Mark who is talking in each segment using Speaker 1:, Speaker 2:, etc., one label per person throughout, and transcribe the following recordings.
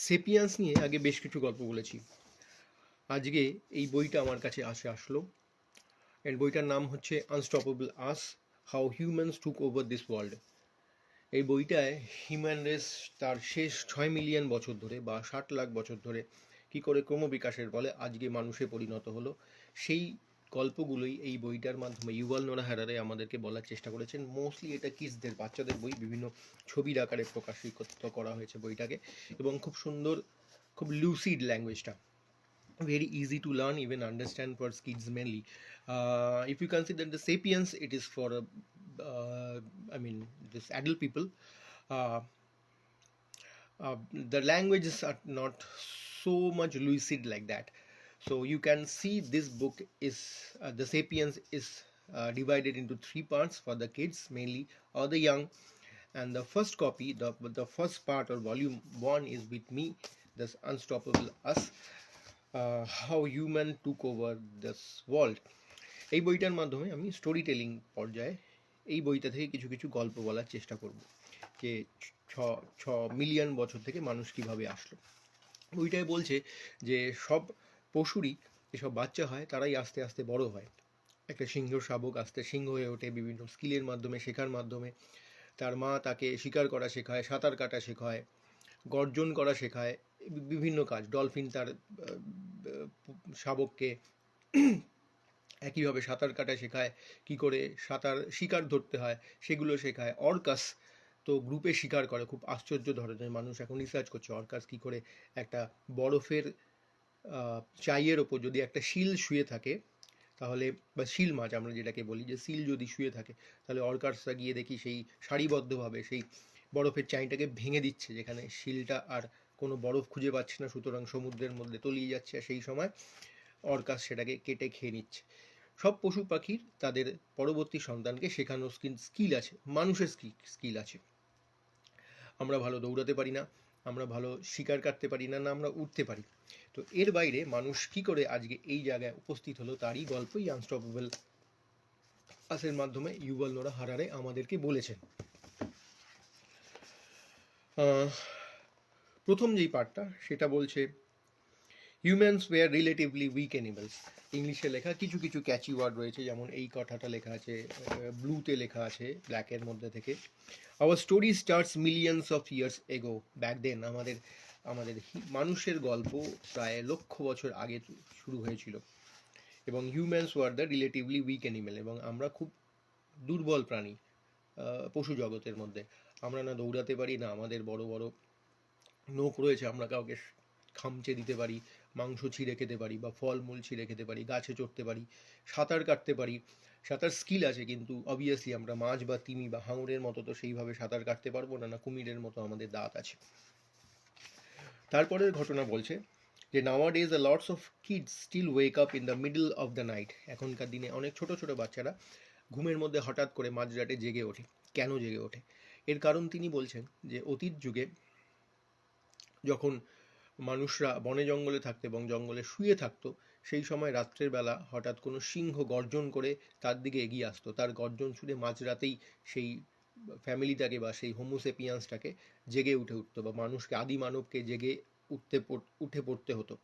Speaker 1: সেপিয়ান্স নিয়ে আগে বেশ কিছু গল্প বলেছি। আজকে এই বইটা আমার কাছে আসলো। এর বইটার নাম হচ্ছে unstoppable us, how humans took over this world. এই বইটায় হিউম্যান রেস তার শেষ 6 মিলিয়ন বছর ধরে বা 60 লাখ বছর ধরে কী করে ক্রমবিকাশের ফলে আজকে মানুষে পরিণত হলো, সেই গল্পগুলোই এই বইটার মাধ্যমে ইউভাল নোরা হ্যারারে আমাদেরকে বলার চেষ্টা করেছেন। মোস্টলি এটা কিডসদের, বাচ্চাদের বই, বিভিন্ন ছবির আকারে প্রকাশিত করা হয়েছে বইটাকে, এবং খুব সুন্দর, খুব lucid ল্যাঙ্গুয়েজটা, very easy to learn, even understand for kids mainly. If you consider the Sapiens, it is for I mean this adult people. Uh, the languages are not so much lucid like that. So you can see this book is the Sapiens is divided into three parts for the kids mainly or the young. And the first copy, the first part or volume one is with me, this Unstoppable Us, how human took over this world. এই বইটার মাধ্যমে আমি story telling পর্যায়ে এই বইটা থেকে কিছু কিছু গল্প বলার চেষ্টা করব, যে ছ ছ মিলিয়ন বছর থেকে মানুষ কীভাবে আসলো। বইটায় বলছে যে সব পশুরই যেসব বাচ্চা হয় তারাই আস্তে আস্তে বড় হয়। একটা সিংহ শাবক আস্তে সিংহ হয়ে ওঠে বিভিন্ন স্কিলের মাধ্যমে, শেখার মাধ্যমে। তার মা তাকে শিকার করা শেখায়, সাঁতার কাটা শেখায়, গর্জন করা শেখায়, বিভিন্ন কাজ। ডলফিন তার শাবককে একইভাবে সাঁতার কাটা শেখায়, কী করে শিকার ধরতে হয় সেগুলো শেখায়। অর্কাস তো গ্রুপে শিকার করে, খুব আশ্চর্য ধরনের। মানুষ এখন রিসার্চ করছে অর্কাস কী করে একটা বরফের চাইয়ের ওপর যদি একটা শিল শুয়ে থাকে, তাহলে, বা শিল মাছ আমরা যেটাকে বলি, যে শিল যদি শুয়ে থাকে তাহলে অর্কাসরা গিয়ে দেখি সেই সারিবদ্ধভাবে সেই বরফের চাইটাকে ভেঙে দিচ্ছে, যেখানে শিলটা আর কোনো বরফ খুঁজে পাচ্ছে না, সুতরাং সমুদ্রের মধ্যে তলিয়ে যাচ্ছে। আর সেই সময় অর্কাস সেটাকে কেটে খেয়ে নিচ্ছে। সব পশু পাখির তাদের পরবর্তী সন্তানকে শেখানোর স্কিল আছে, মানুষের স্কিল আছে। আমরা ভালো দৌড়াতে পারি না, আমরা ভালো শিকার কাটতে পারি না, না আমরা উঠতে পারি। তো এর বাইরে মানুষ কী করে আজকে এই জায়গায় উপস্থিত হলো তারই গল্পই আনস্টপেবল আসের মাধ্যমে ইউভাল নোরা হারারে আমাদেরকে বলেছেন। প্রথম যেই পার্টটা সেটা বলছে humans were relatively weak animals. ইংলিশে লেখা কিছু কিছু ক্যাচি ওয়ার্ড রয়েছে, যেমন এই কথাটা লেখা আছে ব্লুতে, লেখা আছে ব্ল্যাকের মধ্যে থেকে। Our story starts millions of years ago. Back then, আমাদের মানুষের গল্প প্রায় লক্ষ বছর আগে শুরু হয়েছিল। এবং humans were the relatively weak animal, এবং আমরা খুব দুর্বল প্রাণী পশু জগতের মধ্যে। আমরা না দৌড়াতে পারি, না আমাদের বড় বড় নোখ রয়েছে, আমরা কাউকে খামচে দিতে পারি, মাংস ছিঁড়ে খেতে পারি, বা ফলমূল ছিঁড়ে খেতে পারি, গাছে চড়তে পারি, সাঁতার কাটতে পারি। সাঁতার স্কিল আছে, কিন্তু অবভিয়াসলি আমরা মাছ বা তিমি বা হাঙরের মতো তো সেইভাবে সাঁতার কাটতে পারবো না, না কুমিরের মতো আমাদের দাঁত আছে। তারপরের ঘটনা বলছে যে nowadays a lots of kids still wake up in the middle of the night. এখনকার দিনে অনেক ছোট ছোট বাচ্চারা ঘুমের মধ্যে হঠাৎ করে মাঝরাতে জেগে ওঠে। কেন জেগে ওঠে? এর কারণ তিনি বলছেন যে অতীত যুগে যখন মানুষরা বনে জঙ্গলে থাকতো এবং জঙ্গলে শুয়ে থাকতো, সেই সময় রাত্রের বেলা হঠাৎ কোনো সিংহ গর্জন করে তার দিকে এগিয়ে আসতো। তার গর্জন শুনে মাঝরাতেই সেই ফ্যামিলিটাকে বা সেই হোমোসেপিয়ান্সটাকে জেগে উঠতো, বা মানুষকে, আদি মানবকে জেগে উঠে পড়তে হতো।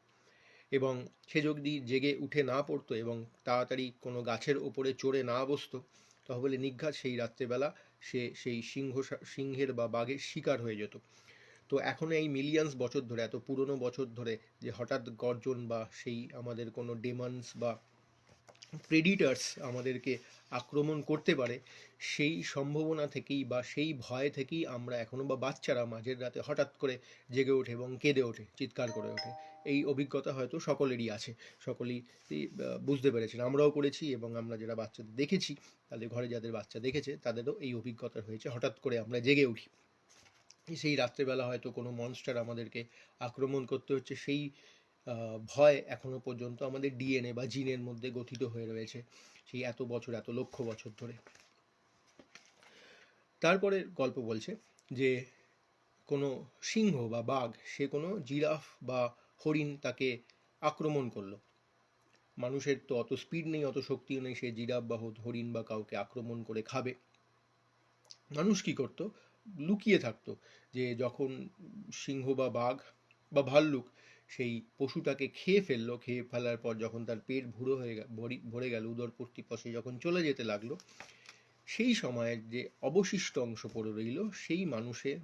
Speaker 1: এবং সে যদি জেগে উঠে না পড়তো এবং তাড়াতাড়ি কোনো গাছের ওপরে চড়ে না বসতো, তাহলে নির্ঘাত সেই রাত্রেবেলা সে সেই সিংহের বা বাঘের শিকার হয়ে যেত। তো এখন এই মিলিয়ন্স বছর ধরে, এত পুরনো বছর ধরে, যে হঠাৎ গর্জন বা সেই আমাদের কোনো ডেমন্স বা প্রেডিটার্স আমাদেরকে আক্রমণ করতে পারে, সেই সম্ভাবনা থেকেই বা সেই ভয় থেকেই আমরা এখনও, বা বাচ্চারা মাঝের রাতে হঠাৎ করে জেগে ওঠে এবং কেঁদে ওঠে, চিৎকার করে ওঠে। এই অভিজ্ঞতা হয়তো সকলেরই আছে, সকলেই বুঝতে পেরেছেন, আমরাও করেছি, এবং আমরা যারা বাচ্চাদের দেখেছি, তাদের ঘরে যাদের বাচ্চা দেখেছে তাদেরও এই অভিজ্ঞতা হয়েছে। হঠাৎ করে আমরা জেগে উঠি, সেই রাত্রেবেলা হয়তো কোনো মনস্টার আমাদেরকে আক্রমণ করতে হচ্ছে, সেই ভয় এখনও পর্যন্ত আমাদের ডিএনএ বা জিনের মধ্যে গঠিত হয়ে রয়েছে, সেই এত বছর, এত লক্ষ বছর ধরে। তারপরে গল্প বলছে যে কোনো সিংহ বা বাঘ, সে কোনো জিরাফ বা হরিণ তাকে আক্রমণ করলো। মানুষের তো অত স্পিড নেই, অত শক্তিও নেই, সে জিরাফ বা হরিণ বা কাউকে আক্রমণ করে খাবে। মানুষ কী করতো? লুকিয়ে থাকতো, যে যখন সিংহ বা বাঘ বা ভাল্লুক সেই পশুটাকে খেয়ে ফেললো, খেয়ে ফেলার পর যখন তার পেট ভরে গেল, উদরপূর্তি পথে যখন চলে যেতে লাগলো, সেই সময়ের যে অবশিষ্ট অংশ পড়ে রইল, সেই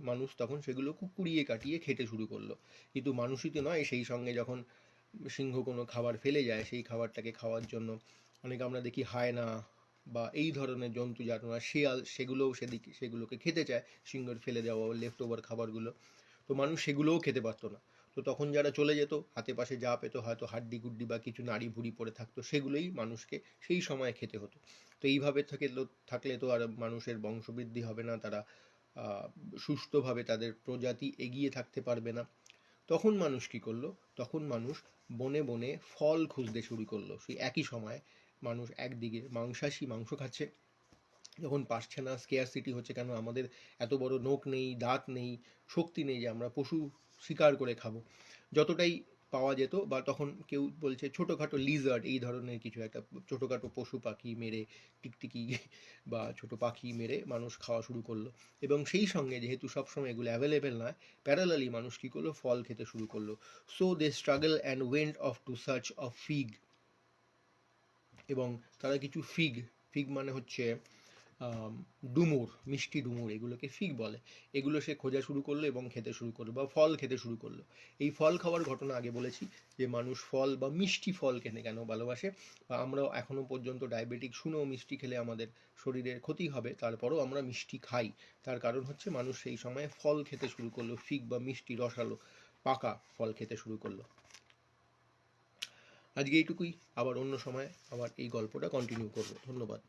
Speaker 1: মানুষ তখন সেগুলো কুড়িয়ে কাটিয়ে খেতে শুরু করলো। কিন্তু মানুষই তো নয়, সেই সঙ্গে যখন সিংহ কোনো খাবার ফেলে যায়, সেই খাবারটাকে খাওয়ার জন্য অনেক আমরা দেখি হায়না বা এই ধরনের জন্তু যারা শিয়াল, সেগুলোকে খেতে চায়, সিংহের ফেলে দেওয়া লেফট ওভার খাবারগুলো। তো মানুষ সেগুলোও খেতে পারতো না। তো তখন যারা চলে যেত, হাতে পাশে যা পেতো, হয়তো হাড্ডি গুড্ডি বা কিছু নাড়ি ভুড়ি পড়ে থাকতো, সেগুলোই মানুষকে সেই সময় খেতে হতো। তো এইভাবে থাকলে তো আর মানুষের বংশবৃদ্ধি হবে না, তারা সুস্থভাবে তাদের প্রজাতি এগিয়ে থাকতে পারবে না। তখন মানুষ কি করলো? তখন মানুষ বনে বনে ফল খুঁজতে শুরু করলো। সেই একই সময় মানুষ একদিকে মাংস খাচ্ছে, যখন পারছে না, স্কেয়ারসিটি হচ্ছে, কেন আমাদের এত বড় নোক নেই, দাঁত নেই, শক্তি নেই যে আমরা পশু শিকার করে খাবো। যতটাই পাওয়া যেত, বা তখন কেউ বলছে ছোটোখাটো লিজার্ড, এই ধরনের কিছু একটা ছোটোখাটো পশু পাখি মেরে, টিকটিকি বা ছোট পাখি মেরে মানুষ খাওয়া শুরু করলো। এবং সেই সঙ্গে যেহেতু সবসময় এগুলো অ্যাভেলেবেল নয়, প্যারালালি মানুষ কী করলো? ফল খেতে শুরু করলো। So they struggle and went off to search of fig. এবং তারা কিছু ফিগ, ফিগ মানে হচ্ছে ডুমুর, মিষ্টি ডুমুর, এগুলোকে ফিগ বলে। এগুলো সে খোঁজা শুরু করলো এবং খেতে শুরু করলো, বা ফল খেতে শুরু করলো। এই ফল খাওয়ার ঘটনা আগে বলেছি, যে মানুষ ফল বা মিষ্টি ফল খেতে কেন ভালোবাসে, বা আমরাও এখনও পর্যন্ত ডায়াবেটিক শুনেও মিষ্টি খেলে আমাদের শরীরের ক্ষতি হবে, তারপরেও আমরা মিষ্টি খাই। তার কারণ হচ্ছে মানুষ সেই সময় ফল খেতে শুরু করলো, ফিগ বা মিষ্টি রসালো পাকা ফল খেতে শুরু করলো। আজকে এইটুকুই, আবার অন্য সময় আবার এই গল্পটা কন্টিনিউ করবো। ধন্যবাদ।